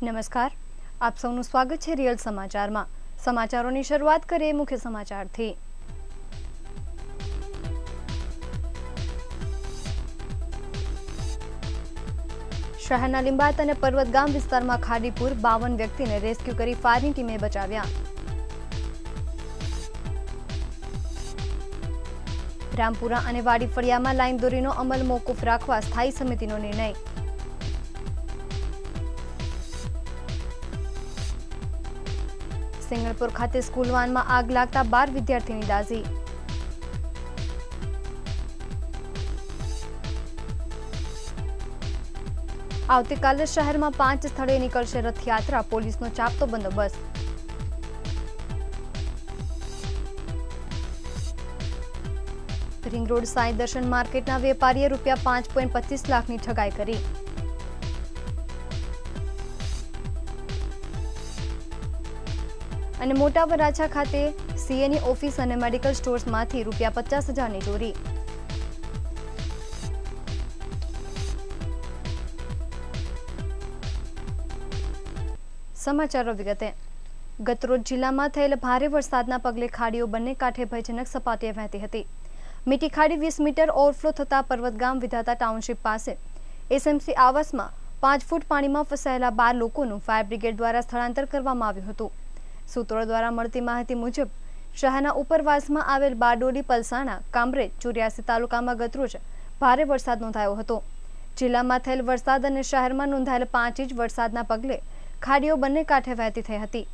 નમસ્કાર, આપ સૌનું સ્વાગત છે રિયલ સમાચારમાં। સમાચારોની શરૂઆત કરીએ મુખ્ય સમાચારથી। શહેરના લીંબાયત અને પર્વત ગામ વિસ્તારમાં ખાડીપુર 52 વ્યક્તિને રેસ્ક્યુ કરી ફાયરની ટીમે બચાવ્યા। રામપુરા અને વાડી ફળિયામાં લાઈન દોરીનો અમલ મોકૂફ રાખવા સ્થાયી સમિતિનો નિર્ણય। સિંગણપુર ખાતે સ્કૂલ વાનમાં આગ લાગતા 12 વિદ્યાર્થીની દાઝી। આવતીકાલે શહેરમાં 5 સ્થળે નીકળશે રથયાત્રા, પોલીસનો ચાપતો બંદોબસ્ત। રિંગ રોડ સાંઈ દર્શન માર્કેટના વેપારીએ ₹5.25 લાખની ઠગાઈ કરી। અને મોટા વરાછા ખાતે સીએની ઓફિસ અને મેડિકલ સ્ટોર્સમાંથી ₹50,000ની ચોરી। સમાચારો વિગતે। ગતરોજ જિલ્લામાં થયેલ ભારે વરસાદના પગલે ખાડીઓ બંને કાંઠે ભયજનક સપાટીએ વહેતી હતી। મીઠી ખાડી 20 મીટર ઓવરફ્લો થતા પર્વતગામ વિધાતા ટાઉનશીપ પાસે એસએમસી આવાસમાં 5 ફૂટ પાણીમાં ફસાયેલા 12 લોકોનું ફાયર બ્રિગેડ દ્વારા સ્થળાંતર કરવામાં આવ્યું હતું। સૂત્રો દ્વારા મળતી માહિતી મુજબ શહેરના ઉપરવાસમાં આવેલ બારડોલી, પલસાણા, કામરેજ, 84 તાલુકામાં ગતરોજ ભારે વરસાદ નોંધાયો હતો। જિલ્લામાં થયેલ વરસાદ અને શહેરમાં નોંધાયેલ 5 ઇંચ વરસાદના પગલે ખાડીઓ બંને કાંઠે વહેતી થઈ હતી।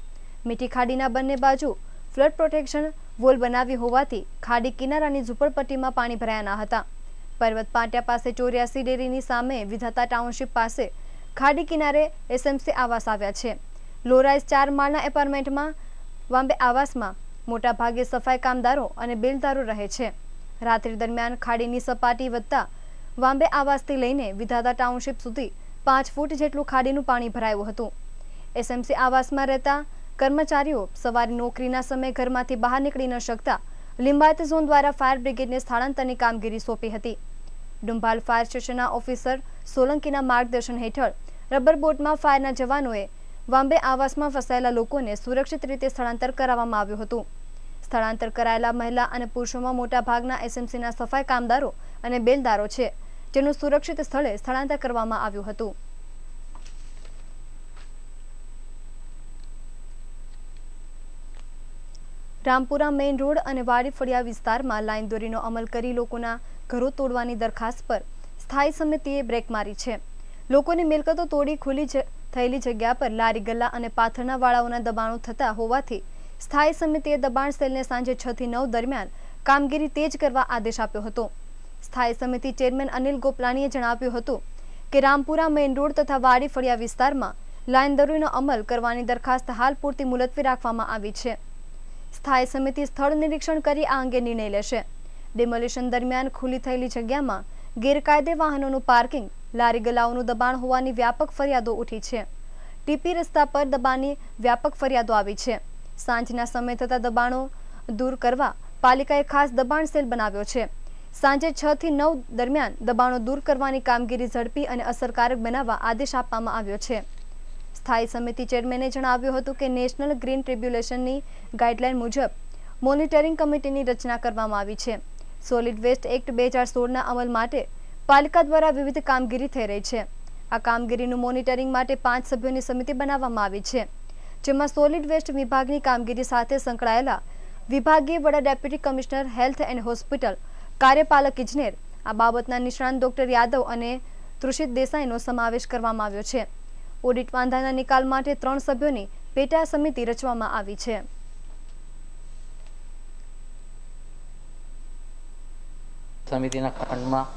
મીઠી ખાડીના બંને બાજુ ફ્લડ પ્રોટેક્શન વોલ બનાવી હોવાથી ખાડી કિનારાની ઝૂંપડપટ્ટીમાં પાણી ભરાયા ન હતા। પર્વત પાટિયા પાસે 84 ડેરીની સામે વિધાતા ટાઉનશીપ પાસે ખાડી કિનારે એસએમસી આવાસ આવ્યા છે। લોરાઇઝ 4 માળના એપાર્ટમેન્ટમાં વાંબે આવાસમાં મોટા ભાગે સફાઈ કામદારો અને બિલ્ડરો રહે છે। રાત્રિ દરમિયાન ખાડીની સપાટી વધતા વાંબે આવાસથી લઈને વિધાતા ટાઉનશીપ સુધી 5 ફૂટ જેટલું ખાડીનું પાણી ભરાયું હતું। એસએમસી આવાસમાં રહેતા કર્મચારીઓ સવારે નોકરીના સમયે ઘરમાંથી બહાર નીકળી ન શકતા લિંબાયત ઝોન દ્વારા ફાયર બ્રિગેડને સ્થળાંતરની કામગીરી સોંપી હતી। ડુંભાલ ફાયર સ્ટેશનના ઓફિસર સોલંકીના માર્ગદર્શન હેઠળ રબર બોટમાં ફાયરના જવાનોએ વાંબે આવાસમાં ફસાયેલા લોકોને સુરક્ષિત રીતે સ્થળાંતર કરાવવામાં આવ્યું હતું। સ્થળાંતર કરાયેલા મહિલા અને પુરુષોમાં મોટા ભાગના એસએમસીના સફાઈ કામદારો અને બેલદારો છે, જેનું સુરક્ષિત સ્થળે સ્થળાંતર કરવામાં આવ્યું હતું। રામપુરા મેઇન રોડ અને વાડી ફળિયા વિસ્તારમાં લાઈન દોરીનો અમલ કરી લોકોના ઘરો તોડવાની દરખાસ્ત પર સ્થાયી સમિતિએ બ્રેક મારી છે। લોકોની મિલકતો તોડી ખુલ્લી થયેલી જગ્યા પર લારી ગલ્લા અને પાથરના વાળાઓના દબાણો થતા હોવાથી સ્થાયી સમિતિએ દબાણ સેલને સાંજે 6 થી 9 દરમિયાન કામગીરી તેજ કરવા આદેશ આપ્યો હતો। સ્થાયી સમિતિ ચેરમેન અનિલ ગોપલાણીએ જણાવ્યું હતું કે રામપુરા મેઇન રોડ તથા વાડી ફળિયા વિસ્તારમાં લાઈન દોરીનો અમલ કરવાની દરખાસ્ત હાલ પૂરતી મુલતવી રાખવામાં આવી છે। સ્થાયી સમિતિ સ્થળ નિરીક્ષણ કરી આ અંગે નિર્ણય લેશે। ડિમોલિશન દરમિયાન ખુલ્લી થયેલી જગ્યામાં ગેરકાયદે વાહનોનું પાર્કિંગ, લારી ગલ્લાઓનું દબાણ હોવાની વ્યાપક ફરિયાદો ઉઠી છે। ટીપી રસ્તા પર દબાણની વ્યાપક ફરિયાદો આવી છે। સાંજના સમયે થતા દબાણો દૂર કરવા પાલિકાએ ખાસ દબાણ સેલ બનાવ્યો છે। સાંજે 6 થી 9 દરમિયાન દબાણો દૂર કરવાની કામગીરી ઝડપી અને અસરકારક બનાવવા આદેશ આપવામાં આવ્યો છે। સ્થાયી સમિતિ ચેરમેને જણાવ્યું હતું કે નેશનલ ગ્રીન ટ્રિબ્યુનેશનની ગાઈડલાઈન મુજબ મોનિટરિંગ કમિટીની રચના કરવામાં આવી છે। સોલિડ વેસ્ટ એક્ટ 2016ના અમલ માટે પાલિકા દ્વારા વિવિધ કામગીરી થઈ રહી છે। આ કામગીરીનું મોનિટરિંગ માટે 5 સભ્યોની સમિતિ બનાવવામાં આવી છે, જેમાં સોલિડ વેસ્ટ વિભાગની કામગીરી સાથે સંકળાયેલા વિભાગીય વડા, deputy commissioner, health and hospital, કાર્યપાલક ઇજનેર, આ બાબતના નિષ્ણાંત ડોક્ટર યાદવ અને તૃષિત દેસાઈનો સમાવેશ કરવામાં આવ્યો છે। ઓડિટ વાંધાના નિકાલ માટે 3 સભ્યોની પેટા સમિતિ રચવામાં આવી છે। સમિતિના ખંડમાં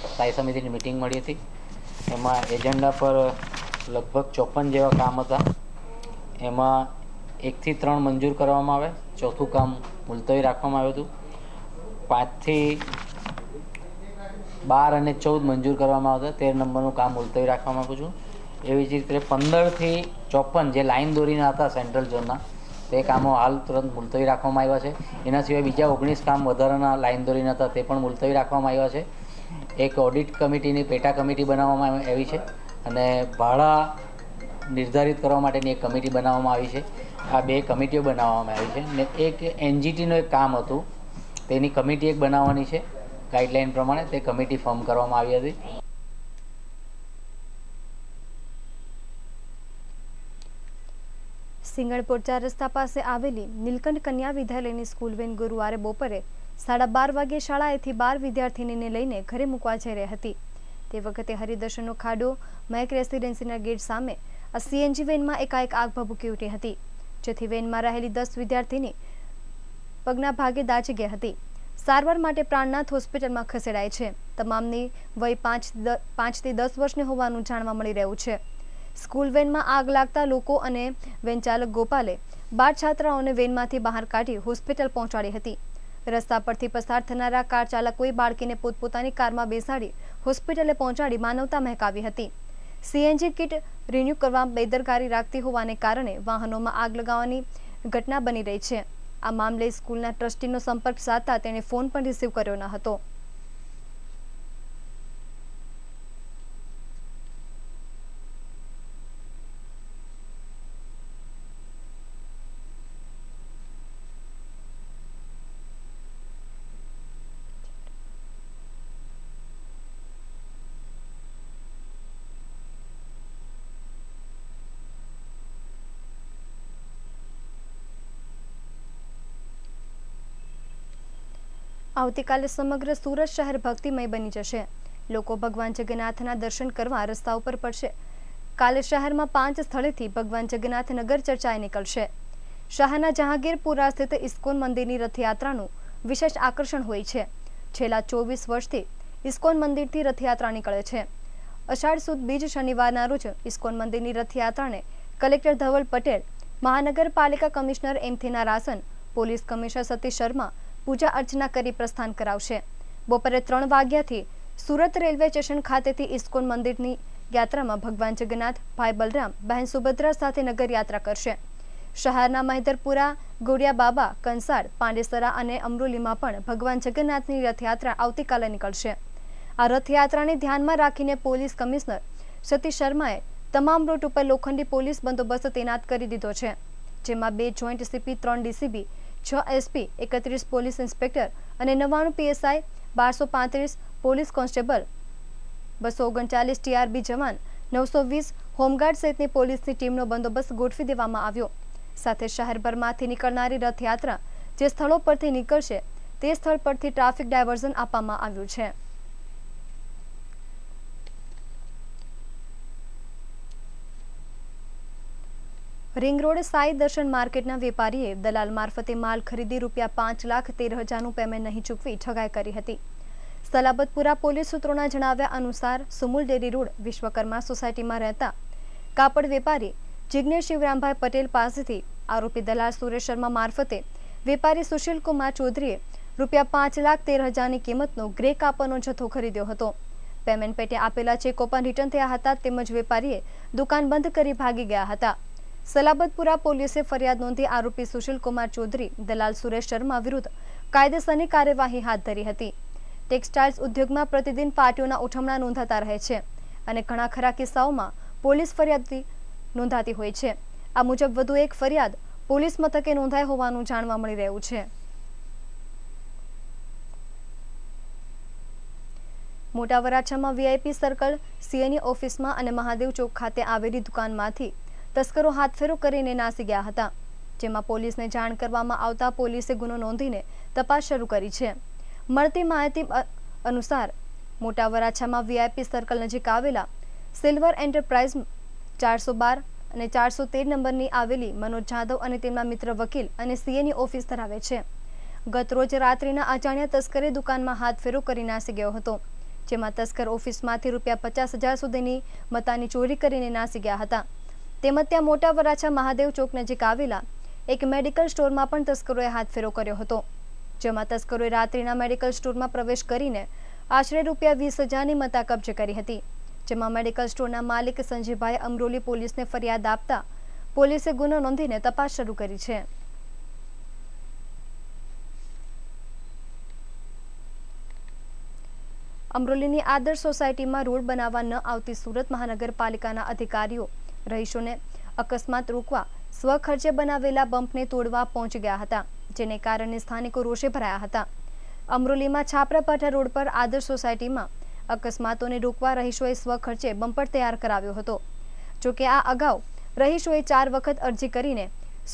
સ્થાયી સમિતિની મિટિંગ મળી હતી। એમાં એજન્ડા પર લગભગ 54 જેવા કામ હતા। એમાં 1 થી 3 મંજૂર કરવામાં આવે, ચોથું કામ મુલતવી રાખવામાં આવ્યું હતું। 5 થી 12 અને 14 મંજૂર કરવામાં આવતા, 13 નંબરનું કામ મુલતવી રાખવામાં આવ્યું છું। એવી જ રીતે 15 થી 54 જે લાઈન દોરીના હતા સેન્ટ્રલ ઝોનના, તે કામો હાલ તુરંત મુલતવી રાખવામાં આવ્યા છે। એના સિવાય બીજા 19 કામ વધારાના લાઈન દોરીના હતા, તે પણ મુલતવી રાખવામાં આવ્યા છે। એક ઓડિટ કમિટીની પેટા કમિટી બનાવવામાં આવી છે અને ભાડા નિર્ધારિત કરવા માટેની એક કમિટી બનાવવામાં આવી છે. આ 2 કમિટીઓ બનાવવામાં આવી છે ને એક એનજીટીનું એક કામ હતું, તેની કમિટી એક બનાવવાની છે. ગાઈડલાઈન પ્રમાણે તે કમિટી ફોર્મ કરવામાં આવી હતી. સિંગણપોર 4 રસ્તા પાસે આવેલી નીલકંઠ કન્યા વિદ્યાલયની સ્કૂલ વેન ગુરુવારે બપોરે 12:30 વાગ્યે શાળાએથી 12 વિદ્યાર્થીનીને લઈને ઘરે મૂકવા જઈ રહી હતી. તે વખતે હરિદર્શનનો ખાડો મહેક રેસિડેન્સીના ગેટ સામે આ સીએનજી વેનમાં એકાએક આગ ભભૂકી ઉઠી હતી, જેથી વેનમાં રહેલી 10 વિદ્યાર્થીની પગના ભાગે દાઝી ગઈ હતી. સારવાર માટે પ્રાણનાથ હોસ્પિટલમાં ખસેડાઈ છે. તમામની વય 5 થી 10 વર્ષની હોવાનું જાણવા મળી રહ્યું છે. સ્કૂલ વેનમાં આગ લાગતા લોકો અને વેન ચાલક ગોપાલે 12 છાત્રાઓને વેનમાંથી બહાર કાઢી હોસ્પિટલ પહોંચાડી હતી. રસ્તા પરથી પસાર થનારા કાર ચાલકોએ બાળકીને પોતપોતાની કારમાં બેસાડી હોસ્પિટલે પહોંચાડી માનવતા મહેકાવી હતી. સીએનજી કિટ રિન્યુ કરવા બેદરકારી રાખતી હોવાને કારણે વાહનોમાં આગ લગાવવાની ઘટના બની રહી છે. આ મામલે સ્કૂલના ટ્રસ્ટીનો સંપર્ક સાધતા તેણે ફોન પણ રિસીવ કર્યો ન હતો. આવતીકાલે સમગ્ર સુરત શહેર ભક્તિમય બની જશે. લોકો ભગવાન જગન્નાથના દર્શન કરવા રસ્તા ઉપર પડશે. કાલે શહેરમાં 5 સ્થળેથી ભગવાન જગન્નાથ નગર ચર્ચાએ નીકળશે. શહેરના જહાંગીરપુરા સ્થિત ઇસ્કોન મંદિરની રથયાત્રાનું વિશેષ આકર્ષણ હોય છે. છેલ્લા 24 વર્ષથી ઇસ્કોન મંદિરથી રથયાત્રા નીકળે છે. અષાઢ સુદ બીજ શનિવારના રોજ ઇસ્કોન મંદિરની રથયાત્રાને કલેક્ટર ધવલ પટેલ, મહાનગરપાલિકા કમિશનર એમથી નારાસન, પોલીસ કમિશનર સતીશ શર્મા પૂજા અર્ચના કરી પ્રસ્થાન કરાવશે. બપોરે 3 વાગ્યાથી સુરત રેલવે સ્ટેશન ખાતેથી ઇસ્કોન મંદિરની યાત્રામાં ભગવાન જગન્નાથ, ભાઈ બલરામ, બહેન સુભદ્રા સાથે નગર યાત્રા કરશે. શહેરના મહેદરપુરા, ગોડિયા બાબા, કંસાર, પાંડેસરા અને અમરોલીમાં પણ ભગવાન જગન્નાથની રથયાત્રા આવતીકાલે નીકળશે. આ રથયાત્રાને ધ્યાનમાં રાખીને પોલીસ કમિશનર સતીશ શર્માએ તમામ રૂટ ઉપર લોખંડી પોલીસ બંદોબસ્ત તૈનાત કરી દીધો છે, જેમાં 2 joint CP, 3 DCB, 6 SP, 31 police inspector અને 99 પીએસઆઈ, 1235 પોલીસ કોન્સ્ટેબલ, 239 ટીઆરબી જવાન, 920 હોમગાર્ડ સહિતની પોલીસની ટીમનો બંદોબસ્ત ગોઠવી દેવામાં આવ્યો. સાથે શહેરભરમાંથી નીકળનારી રથયાત્રા જે સ્થળો પરથી નીકળશે તે સ્થળ પરથી ટ્રાફિક ડાયવર્ઝન આપવામાં આવ્યું છે. રિંગ રોડ સાઈ દર્શન માર્કેટના વેપારીએ દલાલ મારફતે માલ ખરીદી ₹5,13,000નું પેમેન્ટ નહીં ચૂકવી ઠગાઈ કરી હતી. સલાબતપુરા પોલીસ સૂત્રોના જણાવ્યા અનુસાર સુમુલ ડેરી રોડ વિશ્વકર્મા સોસાયટીમાં રહેતા કાપડ વેપારી જિગ્નેશ શિવરામભાઈ પટેલ પાસેથી આરોપી દલાલ સુરેશ શર્મા મારફતે વેપારી સુશીલકુમાર ચૌધરીએ ₹5,13,000ની કિંમતનો ગ્રે કાપડનો જથ્થો ખરીદ્યો હતો. પેમેન્ટ પેટે આપેલા ચેકો પણ રિટર્ન થયા હતા, તેમજ વેપારીએ દુકાન બંધ કરી ભાગી ગયા હતા. સલાબતપુરા પોલીસે ફરિયાદ નોંધી આરોપી સુશીલકુમાર ચૌધરી, દલાલ સુરેશ શર્મા વિરુદ્ધ કાયદેસરની કાર્યવાહી હાથ ધરી હતી. ટેક્સટાઇલ્સ ઉદ્યોગમાં પ્રતિદિન પાર્ટીઓના ઉઠમણા નોંધાતા રહે છે અને ઘણા ખરા કિસ્સાઓમાં પોલીસ ફરિયાદ નોંધાતી હોય છે. આ મુજબ વધુ એક ફરિયાદ પોલીસ મથકે નોંધાઈ હોવાનું જાણવા મળી રહ્યું છે. મોટા વરાછામાં વીઆઈપી સર્કલ સીએની ઓફિસમાં અને મહાદેવ ચોક ખાતે આવેલી દુકાનમાંથી તસ્કરો હાથફેરો કરીને નાસી ગયા હતા, જેમાં પોલીસને જાણ કરવામાં આવતા પોલીસે ગુનો નોંધીને તપાસ શરૂ કરી છે. મળતી માહિતી અનુસાર મોટા વરાછામાં વીઆઈપી સર્કલ નજીક આવેલા સિલ્વર એન્ટરપ્રાઇઝ 412 અને 413 નંબરની આવેલી મનોજ જાદવ અને તેમના મિત્ર વકીલ અને સીએની ઓફિસ ધરાવે છે. ગત રોજ રાત્રિના અજાણ્યા તસ્કરે દુકાનમાં હાથફેરો કરી નાસી ગયો હતો, જેમાં તસ્કર ઓફિસમાંથી ₹50,000 સુધીની મતાની ચોરી કરીને નાસી ગયા હતા. તેમજ ત્યાં મોટા વરાછા મહાદેવ ચોક નજીક આવેલા એક મેડિકલ સ્ટોરમાં પણ તસ્કરોએ હાથફેરો કર્યો હતો, જેમાં તસ્કરોએ રાત્રિના મેડિકલ સ્ટોરમાં પ્રવેશ કરીને આશરે ₹20,000ની મતા કબજે કરી હતી, જેમાં મેડિકલ સ્ટોરના માલિક સંજયભાઈ અમરોલી પોલીસને ફરિયાદ આપતા પોલીસે ગુનો નોંધીને તપાસ શરૂ કરી છે. અમરોલીની આદર્શ સોસાયટીમાં રોડ બનાવવા ન આવતી સુરત મહાનગરપાલિકાના અધિકારીઓ રહીશોને અકસ્માત રોકવા સ્વખર્ચે બનાવેલા બમ્પને તોડવા પહોંચી ગયા હતા, જેને કારણે સ્થાનિકો રોષે ભરાયા હતા। અમરોલીમાં છાપરાપાટા રોડ પર આદર્શ સોસાયટીમાં અકસ્માતોને રોકવા રહીશોએ સ્વખર્ચે બમ્પર તૈયાર કરાવ્યો હતો। જોકે આ અગાઉ રહીશોએ 4 વખત અરજી કરીને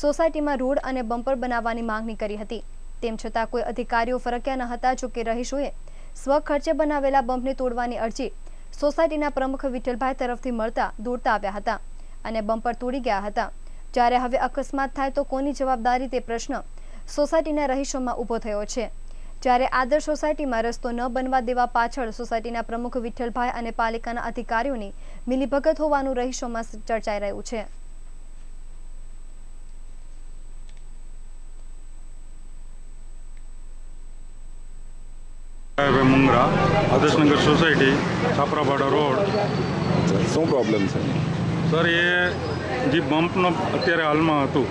સોસાયટીમાં રોડ અને બમ્પર બનાવવાની માંગણી કરી હતી, તેમ છતાં કોઈ અધિકારીઓ ફરક્યા ન હતા। જોકે રહીશોએ સ્વખર્ચે બનાવેલા બમ્પને તોડવાની અરજી સોસાયટીના પ્રમુખ વિઠ્ઠલભાઈ તરફથી મળતા દોડતા આવ્યા હતા અને બમ્પર તોડી ગયા હતા। જ્યારે હવે અકસ્માત થાય તો કોની જવાબદારી તે પ્રશ્ન સોસાયટીના રહીશોમાં ઊભો થયો છે। જ્યારે આદર્શ સોસાયટીમાં રસ્તો ન બનવા દેવા પાછળ સોસાયટીના પ્રમુખ વિઠ્ઠલભાઈ અને પાલિકાના અધિકારીઓની મિલીભગત હોવાનું રહીશોમાં ચર્ચાઈ રહ્યું છે। मुंगरा आदर्शनगर सोसायटी छापरापाड़ा रोड। શું પ્રોબ્લેમ છે સર એ જે બમ્પનો અત્યારે હાલમાં હતું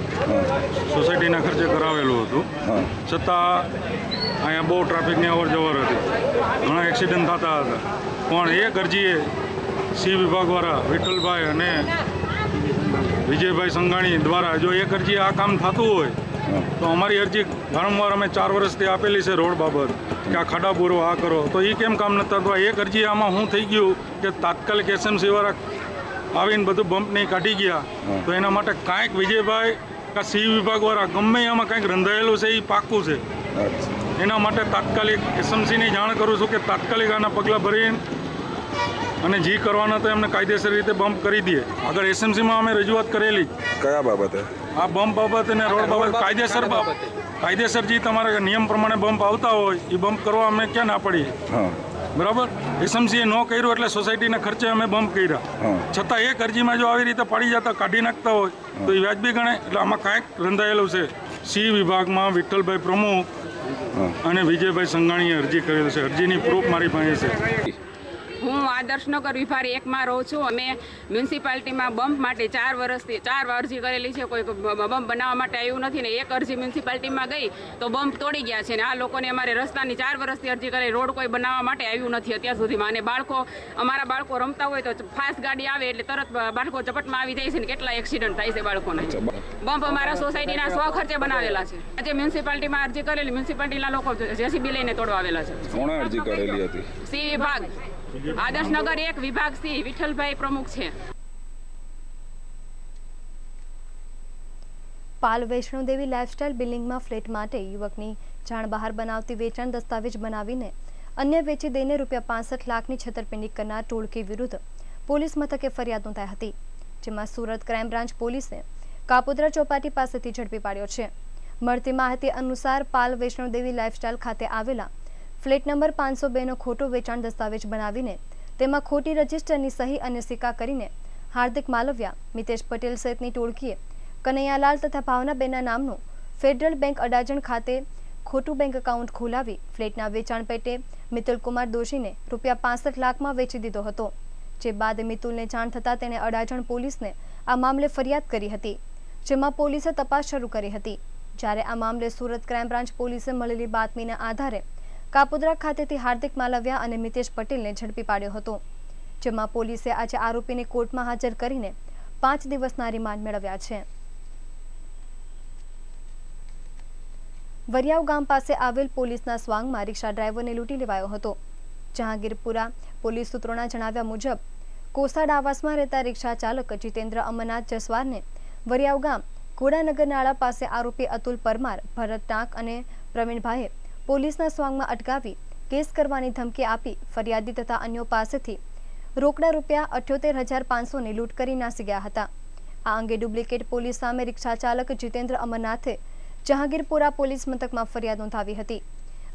સોસાયટીના ખર્ચે કરાવેલું હતું, છતાં અહીંયા બહુ ટ્રાફિકની અવર જવર હતી, ઘણા એક્સિડન્ટ થતા હતા, પણ એ અરજીએ સી વિભાગવાળા વિઠ્ઠલભાઈ અને વિજયભાઈ સંઘાણી દ્વારા જો એક અરજી આ કામ થતું હોય તો અમારી અરજી વારંવાર અમે 4 વર્ષથી આપેલી છે રોડ બાબત કે આ ખાડા પૂરો આ કરો, તો એ કેમ કામ નથી થતું? એક અરજી આમાં શું થઈ ગયું કે તાત્કાલિક એસએમસી વાળા આવીને બધું બમ્પને કાઢી ગયા, તો એના માટે કાંઈક વિજયભાઈ કે સી વિભાગ વાળા ગમે એમાં કાંઈક રંધાયેલું છે એ પાકું છે। એના માટે તાત્કાલિક એસએમસીની જાણ કરું છું કે તાત્કાલિક આના પગલાં ભરીને અને જે કરવાના તો એમને કાયદેસર રીતે બમ્પ કરી દે। આગળ એસએમસીમાં અમે રજૂઆત કરેલી। કયા બાબતે? આ બમ્પ બાબત અને રોડ બાબત કાયદેસર જે તમારા નિયમ પ્રમાણે બમ્પ આવતા હોય એ બમ્પ કરવા અમે ક્યાં ના પડી, બરાબર? એસએમસીએ ન કર્યું એટલે સોસાયટીના ખર્ચે અમે બમ્પ કર્યા, છતાં એક અરજીમાં જો આવી રીતે પાડી જતા કાઢી નાખતા હોય તો એ વ્યાજબી ગણે? એટલે આમાં કાંઈક રંધાયેલું છે। સી વિભાગમાં વિઠ્ઠલભાઈ પ્રમુખ અને વિજયભાઈ સંઘાણીએ અરજી કરેલી છે, અરજીની પ્રૂફ મારી પાસે છે। હું આદર્શનગર વિભાગ 1માં રહું છું। અમે મ્યુનિસિપાલિટીમાં બમ્પ માટે 4 વર્ષથી 4 અરજી કરેલી છે, કોઈ બમ્પ બનાવવા માટે આવ્યું નથી ને એક અરજી મ્યુનિસિપાલિટીમાં ગઈ તો બમ્પ તોડી ગયા છે ને આ લોકોને અમારે રસ્તાની 4 વર્ષથી અરજી કરી, રોડ કોઈ બનાવવા માટે આવ્યું નથી અત્યાર સુધીમાં। અને અમારા બાળકો રમતા હોય તો ફાસ્ટ ગાડી આવે એટલે તરત બાળકો ઝપટમાં આવી જાય છે ને કેટલા એક્સિડન્ટ થાય છે બાળકોને। બમ્પ અમારા સોસાયટીના સ્વખર્ચે બનાવેલા છે। આજે મ્યુનિસિપાલિટીમાં અરજી કરેલી, મ્યુનિસિપાલિટીના લોકો જેસીબી લઈને તોડવા આવેલા છે। કોણે અરજી કરેલી હતી? સી વિભાગ આદર્શનગર 1 વિભાગ સી વિઠ્ઠલભાઈ પ્રમુખ છે। પાલ વૈષ્ણોદેવી લાઇફસ્ટાઇલ બિલ્ડિંગમાં ફ્લેટ માટે યુવકની જાણ બહાર બનાવતી વેચાણ દસ્તાવેજ બનાવીને અન્ય વેચી દઈને ₹65 લાખની છેતરપિંડી કરનાર ટોળકી વિરુદ્ધ પોલીસ મથકે ફરિયાદ નોંધાઈ હતી, જેમાં સુરત ક્રાઇમ બ્રાન્ચ પોલીસે કાપોદ્રા ચોપાટી પાસેથી ઝડપી પાડ્યો છે। મળતી માહિતી અનુસાર પાલ વૈષ્ણોદેવી લાઇફસ્ટાઇલ ખાતે આવેલા ફ્લેટ નંબર 502નો ખોટો વેચાણ દસ્તાવેજ બનાવીને તેમાં ખોટી રજિસ્ટરની સહી અને સિક્કા કરીને હાર્દિક માલવિયા, મિતેશ પટેલ સહિતની ટોળકીએ કનૈયાલાલ તથા ભાવનાબેનના નામનું ફેડરલ બેંક અડાજણ ખાતે ખોટું બેંક એકાઉન્ટ ખોલાવી ફ્લેટના વેચાણ પેટે મિતુલકુમાર દોશીને ₹65 લાખમાં વેચી દીધો હતો, જે બાદ મિતુલને જાણ થતાં તેણે અડાજણ પોલીસને આ મામલે ફરિયાદ કરી હતી, જેમાં પોલીસે તપાસ શરૂ કરી હતી। જ્યારે આ મામલે સુરત ક્રાઇમ બ્રાન્ચ પોલીસે મળેલી બાતમીના આધારે કાપોદ્રા ખાતેથી હાર્દિક માલવિયા અને મિતેશ પટેલને ઝડપી પાડ્યો હતો, જેમાં પોલીસે આજે આરોપીને કોર્ટમાં હાજર કરીને 5 દિવસના રિમાન્ડ મેળવ્યા છે। વરિયાવ ગામ પાસે આવેલ પોલીસના સ્વાંગમાં રિક્ષા ડ્રાઈવરને લૂંટી લેવાયો હતો। જહાંગીરપુરા પોલીસ સૂત્રોના જણાવ્યા મુજબ કોસાડ આવાસમાં રહેતા રિક્ષા ચાલક જીતેન્દ્ર અમરનાથ જસવારને વરિયાવ ગામ ઘોડાનગર નાળા પાસે આરોપી અતુલ પરમાર, ભરત ટાંક અને પ્રવીણભાઈએ પોલીસના સ્વાંગમાં અટકાવી કેસ કરવાની ધમકી આપી ફરિયાદી તથા અન્યો પાસેથી રોકડા ₹78,500ની લૂંટ કરી નાસી ગયા હતા। આ અંગે ડુપ્લિકેટ પોલીસ સામે રિક્ષા ચાલક જીતેન્દ્ર અમરનાથે જહાંગીરપુરા પોલીસ મથકમાં ફરિયાદ નોંધાવી હતી।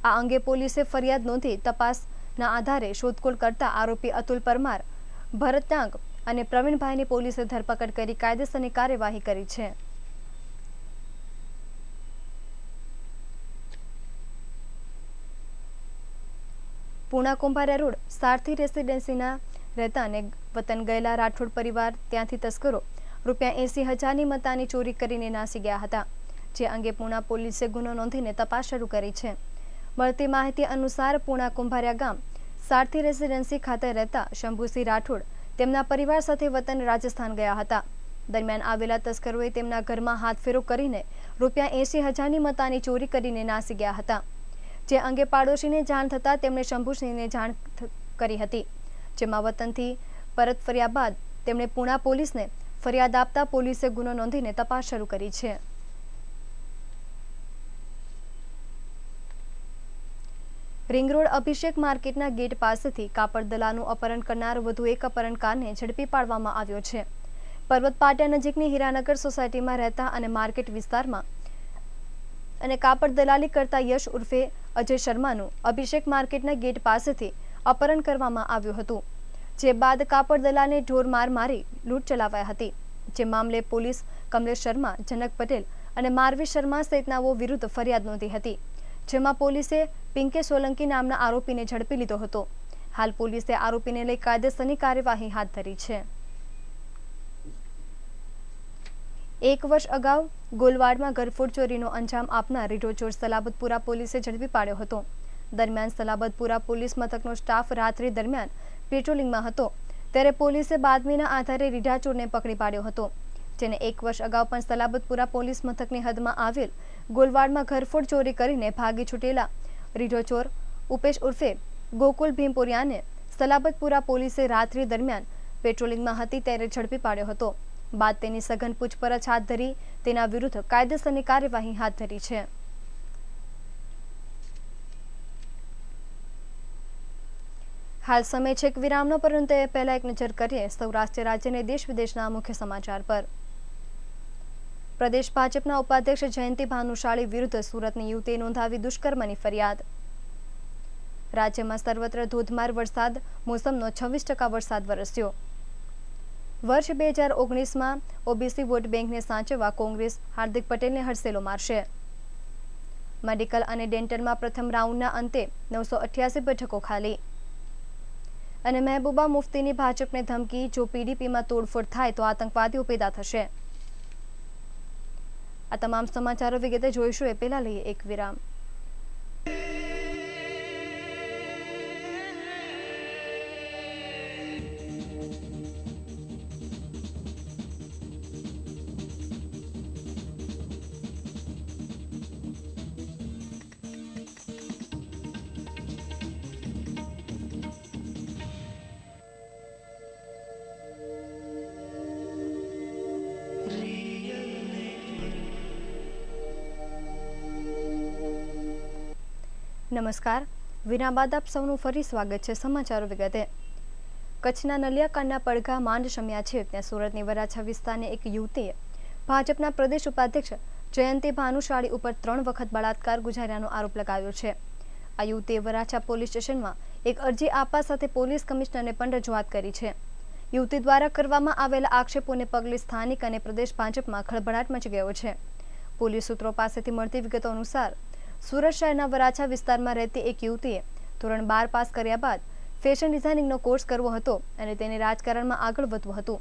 આ અંગે પોલીસે ફરિયાદ નોંધી તપાસના આધારે શોધખોળ કરતા આરોપી અતુલ પરમાર, ભરત ટાંક અને પ્રવીણભાઈની પોલીસે ધરપકડ કરી કાયદેસરની કાર્યવાહી કરી છે। પૂણા કુંભારિયા રોડ સારથી રેસિડેન્સીના રહેતા અને વતન ગયેલા રાઠોડ પરિવાર ત્યાંથી તસ્કરો ₹80,000ની મતાની ચોરી કરીને નાસી ગયા હતા, જે અંગે પૂણા પોલીસે ગુનો નોંધીને તપાસ શરૂ કરી છે। મળતી માહિતી અનુસાર પૂણા કુંભારિયા ગામ સારથી રેસિડેન્સી ખાતે રહેતા શંભુસિંહ રાઠોડ તેમના પરિવાર સાથે વતન રાજસ્થાન ગયા હતા, દરમિયાન આવેલા તસ્કરોએ તેમના ઘરમાં હાથફેરો કરીને ₹80,000ની મતાની ચોરી કરીને નાસી ગયા હતા, જે અંગે પાડોશીને જાણ થતાં તેમણે શંભુસિંહને જાણ કરી હતી, જેમાં વતનથી પરત ફર્યા બાદ તેમણે પુણા પોલીસને ફરિયાદ આપતા પોલીસે ગુનો નોંધીને તપાસ શરૂ કરી છે. રિંગ રોડ અભિષેક માર્કેટના ગેટ પાસેથી કાપડ દલાલનું અપહરણ કરનાર વધુ એક અપહરણકારને ઝડપી પાડવામાં આવ્યો છે. પર્વત પાટિયા નજીકની હીરાનગર સોસાયટીમાં રહેતા અને માર્કેટ વિસ્તારમાં અને કાપડ દલાલી કરતા યશ ઉર્ફે અજય શર્માનું અભિષેક માર્કેટના ગેટ પાસેથી અપહરણ કરવામાં આવ્યું હતું, જે બાદ કાપડ દલાલને ઢોર માર મારી લૂંટ ચલાવાઈ હતી, જે મામલે પોલીસ કમલેશ શર્મા, જનક પટેલ અને મારવી શર્મા સહિતનાઓ વિરુદ્ધ ફરિયાદ નોંધી હતી, જેમાં પોલીસે પિંકે સોલંકી નામના આરોપીને ઝડપી લીધો હતો. હાલ પોલીસે આરોપીને લઈ કાયદેસરની કાર્યવાહી હાથ ધરી છે. 1 વર્ષ અગાઉ ગોલવાડમાં ઘરફોડ ચોરીનો અંજામ આપનાર રીઢો ચોર સલાબતપુરા પોલીસે ઝડપી પાડ્યો હતો. દરમિયાન સલાબતપુરા પોલીસ મથકનો સ્ટાફ રાત્રિ દરમિયાન પેટ્રોલિંગમાં હતો, ત્યારે પોલીસે બાતમીના આધારે રીઢા ચોરને પકડી પાડ્યો હતો, જેને 1 વર્ષ અગાઉ પણ સલાબતપુરા પોલીસ મથકની હદમાં આવેલ ગોલવાડમાં ઘરફોડ ચોરી કરીને ભાગી છૂટેલા રીઢો ચોર ઉપેશ ઉર્ફે ગોકુલ ભીમપુરિયાને સલાબતપુરા પોલીસે રાત્રિ દરમિયાન પેટ્રોલિંગમાં હતી ત્યારે ઝડપી પાડ્યો હતો. બાદ તેની સઘન પૂછપરછ હાથ ધરી તેના વિરુદ્ધ કાયદેસરની કાર્યવાહી હાથ ધરી છે. હાલ સમય છે એક વિરામનો, પરંતુ એ પહેલા એક નજર કરીએ સૌરાષ્ટ્ર રાજ્ય અને દેશ વિદેશના મુખ્ય સમાચાર પર. પ્રદેશ ભાજપના ઉપાધ્યક્ષ જયંતિ ભાનુશાળી વિરુદ્ધ સુરતની યુવતીએ નોંધાવી દુષ્કર્મની ફરિયાદ. રાજ્યમાં સર્વત્ર ધોધમાર વરસાદ, મોસમનો 26% વરસાદ વરસ્યો. વર્ષ 2019માં ઓબીસી વોટ બેંકને સાચવવા કોંગ્રેસ હાર્દિક પટેલને હડસેલો મારશે. મેડિકલ અને ડેન્ટલમાં પ્રથમ રાઉન્ડના અંતે 988 બેઠકો ખાલી. અને મહેબૂબા મુફ્તીની ભાજપને ધમકી, જો પીડીપીમાં તોડફોડ થાય તો આતંકવાદીઓ પેદા થશે. આ તમામ સમાચારો વિગતે જોઈશું, એ પહેલા લઈએ એક વિરામ. નમસ્કાર, વિના બાદ આપ સૌનું ફરી સ્વાગત છે. સમાચારો વિગતે. કચ્છના નલિયાકાંડના પડઘા માંડ શમ્યા છે, ત્યાં સુરતની વરાછા વિસ્તારની એક યુવતીએ ભાજપના પ્રદેશ ઉપાધ્યક્ષ જયંતિ ભાનુશાળી ઉપર 3 વખત બળાત્કાર ગુજાર્યાનો આરોપ લગાવ્યો છે. આ યુવતીએ વરાછા પોલીસ સ્ટેશનમાં એક અરજી આપવા સાથે પોલીસ કમિશનરને પણ રજૂઆત કરી છે. યુવતી દ્વારા કરવામાં આવેલા આક્ષેપોને પગલે સ્થાનિક અને પ્રદેશ ભાજપમાં ખળભળાટ મચી ગયો છે. પોલીસ સૂત્રો પાસેથી મળતી વિગતો અનુસાર સુરત શહેરના વરાછા વિસ્તારમાં રહેતી એક યુવતીએ ધોરણ 12 પાસ કર્યા બાદ ફેશન ડિઝાઇનિંગનો કોર્સ કરવો હતો અને તેને રાજકારણમાં આગળ વધવું હતું.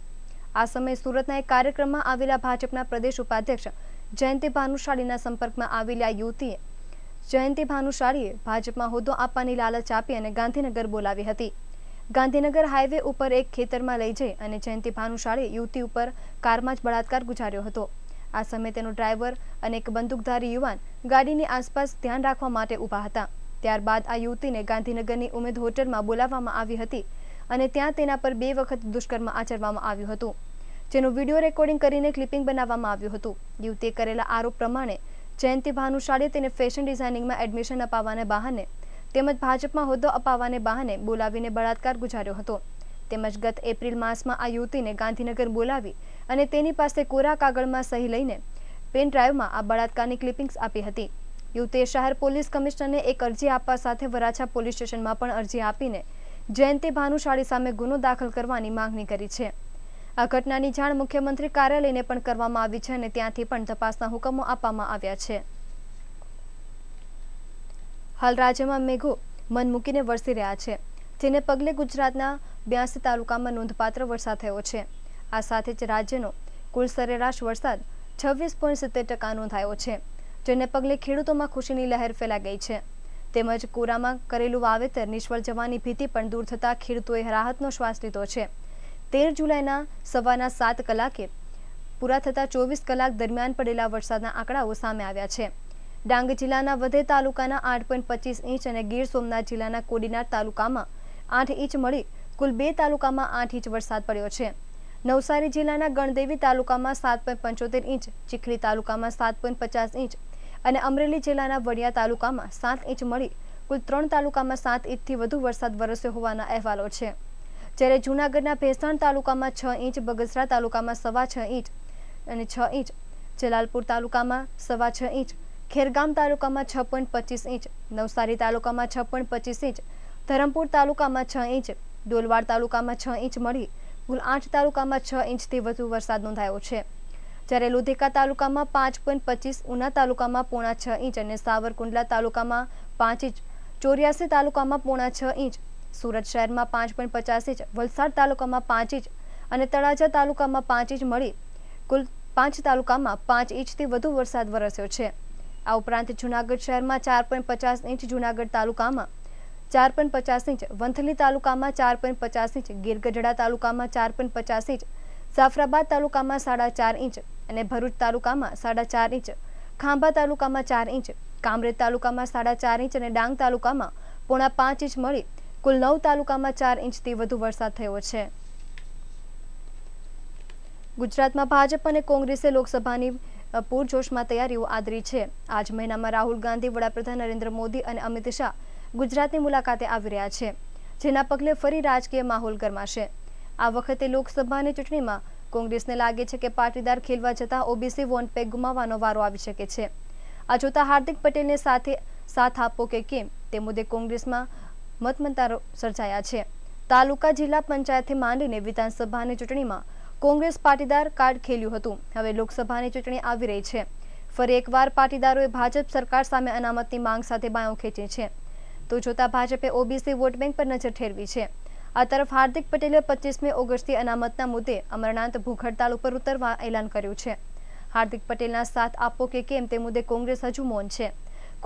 આ સમયે સુરતના એક કાર્યક્રમમાં આવેલા ભાજપના પ્રદેશ ઉપાધ્યક્ષ જયંતિ ભાનુશાળીના સંપર્કમાં આવેલી આ યુવતીએ જયંતિ ભાનુશાળીએ ભાજપમાં હોદ્દો આપવાની લાલચ આપી અને ગાંધીનગર બોલાવી હતી. ગાંધીનગર હાઈવે ઉપર એક ખેતરમાં લઈ જઈ અને જયંતિ ભાનુશાળીએ યુવતી ઉપર કારમાં જ બળાત્કાર ગુજાર્યો હતો. આ સમયે તેનો ડ્રાઈવર અને એક બંદૂકધારી યુવાન ગાડીની આસપાસ ધ્યાન રાખવા માટે ઊભા હતા. ત્યારબાદ આ યુવતીને ગાંધીનગરની ઉમેદ હોટલમાં બોલાવવામાં આવી હતી અને ત્યાં તેના પર 2 વખત દુષ્કર્મ આચરવામાં આવ્યું હતું, જેનું વિડીયો રેકોર્ડિંગ કરીને ક્લિપિંગ બનાવવામાં આવ્યું હતું. યુવતીએ કરેલા આરોપ પ્રમાણે જયંતિ ભાનુશાળીએ તેને ફેશન ડિઝાઇનિંગમાં એડમિશન અપાવવાને બહાને તેમજ ભાજપમાં હોદ્દો અપાવવાને બહાને બોલાવીને બળાત્કાર ગુજાર્યો હતો. તેમજ ગત એપ્રિલ માસમાં આ યુવતીને ગાંધીનગર બોલાવી અને તેની પાસે કોરા કાગળમાં સહી લઈને પેન ડ્રાઈવમાં આ બળાત્કારની ક્લિપિંગ્સ આપી હતી. યુવતીએ શહેર પોલીસ કમિશનરને એક અરજી આપવા સાથે વરાછા પોલીસ સ્ટેશનમાં પણ અરજી આપીને જયંતિ ભાનુશાળી સામે ગુનો દાખલ કરવાની માંગણી કરી છે. આ ઘટનાની જાણ મુખ્યમંત્રી કાર્યાલયને પણ કરવામાં આવી છે અને ત્યાંથી પણ તપાસના હુકમો આપવામાં આવ્યા છે. હાલ રાજ્યમાં મેઘો મન મૂકીને વરસી રહ્યા છે, જેને પગલે ગુજરાતના 82 તાલુકામાં નોંધપાત્ર વરસાદ થયો છે. આ સાથે જ રાજ્યનો કુલ સરેરાશ વરસાદ 26.70% નોંધાયો છે, જેને પગલે ખેડૂતોમાં ખુશીની લહેર ફેલાઈ ગઈ છે. તેમજ કોરામાં કરેલું વાવેતર નિષ્ફળ જવાની ભીતિ પણ દૂર થતાં ખેડૂતોએ રાહતનો શ્વાસ લીધો છે. 13 જુલાઈના સવારના 7 કલાકે પૂરા થતા 24 કલાક દરમિયાન પડેલા વરસાદના આંકડાઓ સામે આવ્યા છે. ડાંગ જિલ્લાના વધે તાલુકાના 8.25 ઇંચ અને ગીર સોમનાથ જિલ્લાના કોડીનાર તાલુકામાં 8 ઇંચ મળી કુલ 2 તાલુકામાં 8 ઇંચ વરસાદ પડ્યો છે. નવસારી જિલ્લાના ગણદેવી તાલુકામાં 7.75 ઇંચ, ચીખલી તાલુકામાં 7.50 ઇંચ અને અમરેલી જિલ્લાના વડિયા તાલુકામાં 7 ઇંચ મળી કુલ 3 તાલુકામાં 7 ઇંચથી વધુ વરસાદ વરસ્યો હોવાના અહેવાલો છે. જ્યારે જૂનાગઢના ભેસાણ તાલુકામાં 6 ઇંચ, બગસરા તાલુકામાં 6.25 ઇંચ અને 6 ઇંચ, જલાલપુર તાલુકામાં 6.25 ઇંચ, ખેરગામ તાલુકામાં 6.25 ઇંચ, નવસારી તાલુકામાં 6.25 ઇંચ, ધરમપુર તાલુકામાં 6 ઇંચ, ડોલવાડ તાલુકામાં 6 ઇંચ મળી કુલ 8 તાલુકામાં 6 ઇંચથી વધુ વરસાદ નોંધાયો છે. જ્યારે લોધિકા તાલુકામાં 5.25, ઉના તાલુકામાં 5.5 ઇંચ અને સાવરકુંડલા તાલુકામાં 5 ઇંચ, ચોર્યાસી તાલુકામાં 5.5 ઇંચ, સુરત શહેરમાં 5.50 ઇંચ, વલસાડ તાલુકામાં 5 ઇંચ અને તળાજા તાલુકામાં 5 ઇંચ મળી કુલ 5 તાલુકામાં 5 ઇંચથી વધુ વરસાદ વરસ્યો છે. આ ઉપરાંત જૂનાગઢ શહેરમાં 4.50 ઇંચ, જૂનાગઢ તાલુકામાં 4.50 ઇંચ, વંથલી તાલુકામાં 4.50 ઇંચ, ગીરગઢડા તાલુકામાં 4.50 ઇંચ, જાફરાબાદ તાલુકામાં 4.5 ઇંચ અને ભરૂચ તાલુકામાં 4.5 ઇંચ, ખાંભા તાલુકામાં 4 ઇંચ, કામરેજ તાલુકામાં 4.5 ઇંચ અને ડાંગ તાલુકામાં 5.5 ઇંચ મળી કુલ 9 તાલુકામાં 4 ઇંચથી વધુ વરસાદ થયો છે. ગુજરાતમાં ભાજપ અને કોંગ્રેસે લોકસભાની પૂરજોશમાં તૈયારીઓ આદરી છે. આજ મહિનામાં રાહુલ ગાંધી, વડાપ્રધાન નરેન્દ્ર મોદી અને અમિત શાહ ગુજરાતની મુલાકાતે આવી રહ્યા છે, જેના પગલે ફરી રાજકીય માહોલ ગરમાશે. આ વખતે લોકસભાની ચૂંટણીમાં કોંગ્રેસને લાગે છે કે પાટીદાર ખેલવા જતા ઓબીસી વોટ બેંક ગુમાવવાનો વારો આવી શકે છે. આ જોતા હાર્દિક પટેલને સાથ આપવો કે કેમ તે મુદ્દે કોંગ્રેસમાં મતમંતારો સર્જાયા છે. તાલુકા, જિલ્લા પંચાયતથી માંડીને વિધાનસભાની ચૂંટણીમાં કોંગ્રેસ પાટીદાર કાર્ડ ખેલ્યું હતું. હવે લોકસભાની ચૂંટણી આવી રહી છે. ફરી એકવાર પાટીદારોએ ભાજપ સરકાર સામે અનામતની માંગ સાથે બાયો ખેંચી છે. તો જોતા ભાજપે ઓબીસી વોટ બેંક પર નજર ઠેરવી છે. આ તરફ હાર્દિક પટેલે 25મી ઓગસ્ટથી અનામતના મુદ્દે અમરનાથ ભૂખ હડતાલ ઉપર ઉતરવા એલાન કર્યું છે. હાર્દિક પટેલના સાથ આપવો કે કેમ તે મુદ્દે કોંગ્રેસ હજુ મૌન છે.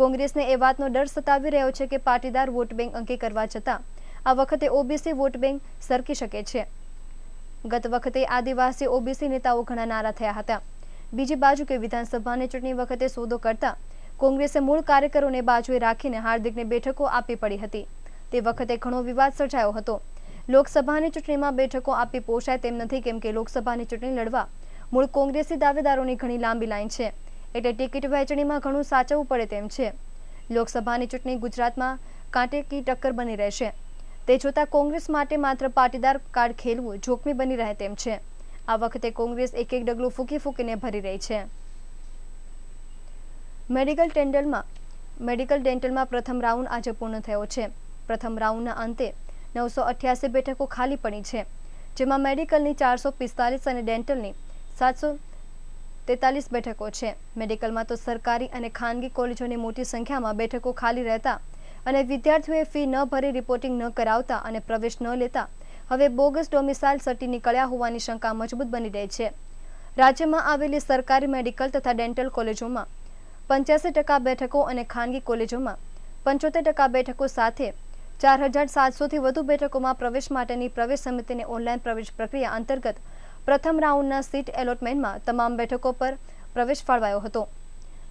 કોંગ્રેસને એ વાતનો ડર સતાવી રહ્યો છે કે પાટીદાર વોટ બેંક અંકે કરવા જતાં આ વખતે ઓબીસી વોટ બેંક સરકી શકે છે. ગત વખતે આદિવાસી ઓબીસી નેતાઓ ઘણા નારા થયા હતા. બીજી બાજુ કે વિધાનસભાની ચૂંટણી વખતે સોદો કરતા કોંગ્રેસે મૂળ કાર્યકરોને બાજુએ રાખીને હાર્દિકને બેઠકો આપવી પડી હતી. તે વખતે ઘણો વિવાદ સર્જાયો હતો. લોકસભાની ચૂંટણીમાં બેઠકો આપી પોષાય તેમ નથી, કેમ કે લોકસભાની ચૂંટણી લડવા મૂળ કોંગ્રેસી દાવેદારોની ઘણી લાંબી લાઈન છે, એટલે ટિકિટ વહેંચણીમાં ઘણું સાચવવું પડે તેમ છે. લોકસભાની ચૂંટણી ગુજરાતમાં કાંટે કી ટક્કર બની રહેશે. તે જોતા કોંગ્રેસ માટે માત્ર પાટીદાર કાર્ડ ખેલવું જોખમી બની રહે તેમ છે. આ વખતે કોંગ્રેસ એક ડગલું ફૂંકીને ભરી રહી છે. મેડિકલ ડેન્ટલમાં પ્રથમ રાઉન્ડ આજે પૂર્ણ થયો છે. પ્રથમ રાઉન્ડના અંતે 988 બેઠકો ખાલી પડી છે, જેમાં મેડિકલની 445 અને ડેન્ટલની 743 બેઠકો છે. મેડિકલમાં તો સરકારી અને ખાનગી કોલેજોની મોટી સંખ્યામાં બેઠકો ખાલી રહેતા અને વિદ્યાર્થીઓએ ફી ન ભરી રિપોર્ટિંગ ન કરાવતા અને પ્રવેશ ન લેતા હવે બોગસ ડોમિસાઇલ સર્ટી નીકળ્યા હોવાની શંકા મજબૂત બની રહી છે. રાજ્યમાં આવેલી સરકારી મેડિકલ તથા ડેન્ટલ કોલેજોમાં 85% બેઠકો અને ખાનગી કોલેજોમાં 75% બેઠકો સાથે 4700થી વધુ બેઠકોમાં પ્રવેશ માટેની પ્રવેશ સમિતિની ઓનલાઈન પ્રવેશ પ્રક્રિયા અંતર્ગત પ્રથમ રાઉન્ડના સીટ એલોટમેન્ટમાં તમામ બેઠકો પર પ્રવેશ ફાળવાયો હતો.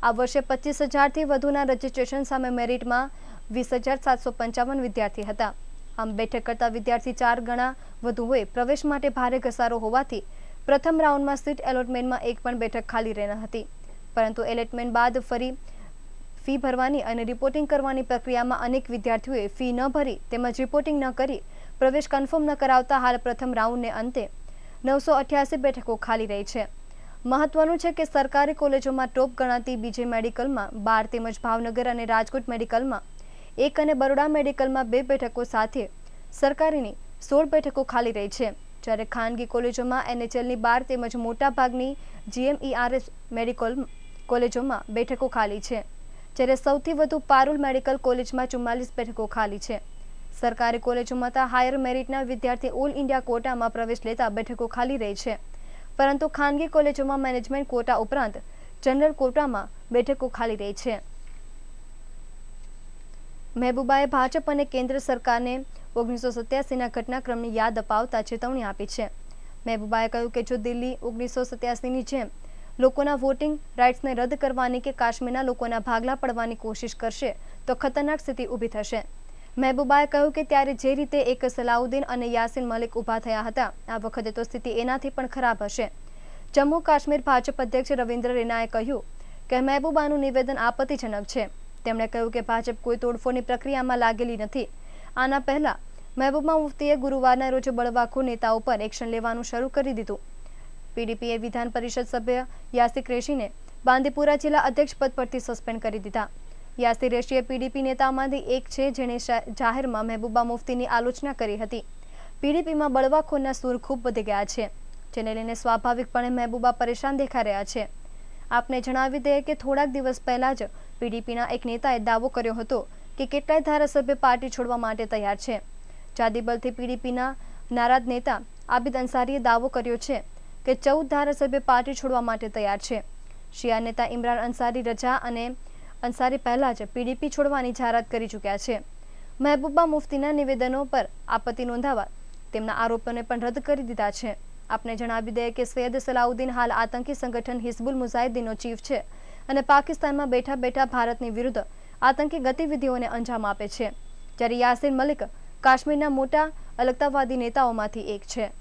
આ વર્ષે 25,000થી વધુના રજીસ્ટ્રેશન સામે મેરિટમાં 20,755 વિદ્યાર્થી હતા. આમ બેઠક કરતા વિદ્યાર્થી 4 ગણા વધુ હોય. પ્રવેશ માટે ભારે ઘસારો હોવાથી પ્રથમ રાઉન્ડમાં સીટ એલોટમેન્ટમાં એક પણ બેઠક ખાલી રહી ન હતી. પરંતુ એલોટમેન્ટ બાદ ફરી ફી ભરવાની અને રિપોર્ટિંગ કરવાની પ્રક્રિયામાં અનેક વિદ્યાર્થીઓએ ફી ન ભરી તેમજ રિપોર્ટિંગ ન કરી પ્રવેશ કન્ફર્મ ન કરાવતા હાલ પ્રથમ રાઉન્ડને અંતે 988 બેઠકો ખાલી રહી છે. મહત્વનું છે કે સરકારી કોલેજોમાં ટોપ ગણાતી બીજે મેડિકલમાં 12 તેમજ ભાવનગર અને રાજકોટ મેડિકલમાં 1 અને બરોડા મેડિકલમાં 2 બેઠકો સાથે સરકારીની 16 બેઠકો ખાલી રહી છે. જ્યારે ખાનગી કોલેજોમાં NHLની 12 તેમજ મોટાભાગની GMERS મેડિકલ કોલેજોમાં બેઠકો ખાલી છે. જ્યારે સૌથી વધુ પારુલ મેડિકલ કોલેજમાં 44 બેઠકો ખાલી છે. સરકારી કોલેજોમાં તો હાયર મેરિટના વિદ્યાર્થી ઓલ ઇન્ડિયા કોટામાં પ્રવેશ લેતા બેઠકો ખાલી રહી છે, પરંતુ ખાનગી કોલેજોમાં મેનેજમેન્ટ કોટા ઉપરાંત જનરલ કોટામાં બેઠકો ખાલી રહી છે. મહેબૂબાએ ભાજપ અને કેન્દ્ર સરકારને 1987ના ઘટનાક્રમની યાદ અપાવતા ચેતવણી આપી છે. મહેબૂબાએ કહ્યું કે જો દિલ્હી 1987ની જેમ લોકોના વોટિંગ રાઇટ્સને રદ કરવાની કે કાશ્મીરના લોકોના ભાગલા પડવાની કોશિશ કરશે તો ખતરનાક સ્થિતિ ઊભી થશે। મહેબૂબાએ કહ્યું કે ત્યારે જે રીતે એક સલાઉદ્દીન અને યાસીન મલિક ઊભા થયા હતા, આ વખતે તો સ્થિતિ એનાથી પણ ખરાબ હશે। જમ્મુ કાશ્મીર ભાજપ અધ્યક્ષ રવિન્દ્ર રૈનાએ કહ્યું કે મહેબૂબાનું નિવેદન આપત્તિજનક છે। તેમણે કહ્યું કે ભાજપ કોઈ તોડફોડની પ્રક્રિયામાં લાગેલી નથી। આના પહેલા મહેબૂબા મુફ્તીએ ગુરુવારના રોજ બળવાખોર નેતાઓ પર એક્શન લેવાનું શરૂ કરી દીધું। પીડીપીએ વિધાન પરિષદ સભ્ય યાસી ક્રેશીને બાંદીપુરા જિલ્લા અધ્યક્ષ પદ પરથી સસ્પેન્ડ કરી દીધા। યાસી રેશીએ પીડીપી નેતાઓમાંથી એક છે જેણે જાહેરમાં મહેબૂબા મુફ્તીની આલોચના કરી હતી। પીડીપીમાં બળવાખોરના સૂર ખૂબ વધી ગયા છે, જેને લઈને સ્વાભાવિકપણે મહેબૂબા પરેશાન દેખાઈ રહ્યા છે। આપને જણાવી દઈએ કે થોડાક દિવસ પહેલા જ પીડીપીના એક નેતાએ દાવો કર્યો હતો કે કેટલાય ધારાસભ્ય પાર્ટી છોડવા માટે તૈયાર છે। જાદીબલથી પીડીપીના નારાજ નેતા આબિદ અંસારીએ દાવો કર્યો છે કે 14 ધારાસભ્ય પાર્ટી છોડવા માટે તૈયાર છે। શિયા નેતા ઇમરાન અંસારી રજા અને અંસારી પહેલા જ પીડીપી છોડવાની જાહેરાત કરી ચૂક્યા છે। મહેબૂબા મુફ્તીના નિવેદનો પર આપત્તિ નોંધાવા તેમના આરોપોને પણ રદ કરી દીધા છે। આપને જણાવી દઈએ કે સૈયદ સલાઉદ્દીન હાલ આતંકી સંગઠન હિઝબુલ મુજાહિદીનનો ચીફ છે અને પાકિસ્તાનમાં બેઠા બેઠા ભારતની વિરુદ્ધ આતંકી ગતિવિધિઓને અંજામ આપે છે, જ્યારે યાસીન મલિક કાશ્મીરના મોટા અલગતાવાદી નેતાઓમાંથી એક છે।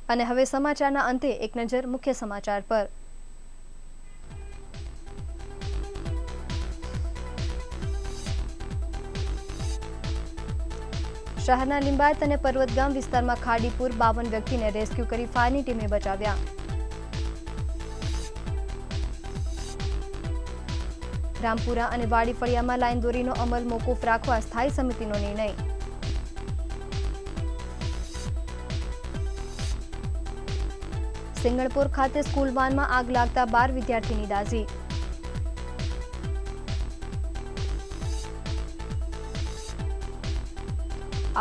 અને હવે સમાચારના અંતે એક નજર મુખ્ય સમાચાર પર। શહેરના લિંબાયત અને પર્વતગામ વિસ્તારમાં ખાડીપુર 52 વ્યક્તિને રેસ્ક્યુ કરી ફાયરની ટીમે બચાવ્યા। રામપુરા અને વાડી ફળિયામાં લાઈન દોરીનો અમલ મોકૂફ રાખવા સ્થાયી સમિતિનો નિર્ણય। સિંગણપુર ખાતે સ્કૂલ વાનમાં આગ લાગતા 12 વિદ્યાર્થીની દાઝી।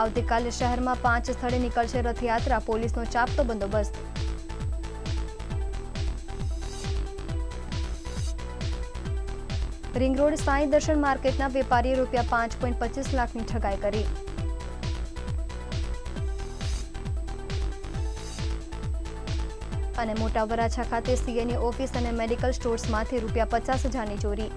આવતીકાલે શહેરમાં 5 સ્થળે નીકળશે રથયાત્રા, પોલીસનો ચાપતો બંદોબસ્ત। રિંગ રોડ સાંઈ દર્શન માર્કેટના વેપારીએ ₹5.25 લાખની ઠગાઈ કરી। અને મોટા વરાછા ખાતે સીએની ઓફિસ અને મેડિકલ સ્ટોર્સમાંથી ₹50,000ની ચોરી।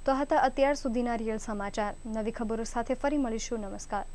તો હતા અત્યાર સુધીના રિયલ સમાચાર। નવી ખબરો સાથે ફરી મળીશું। નમસ્કાર।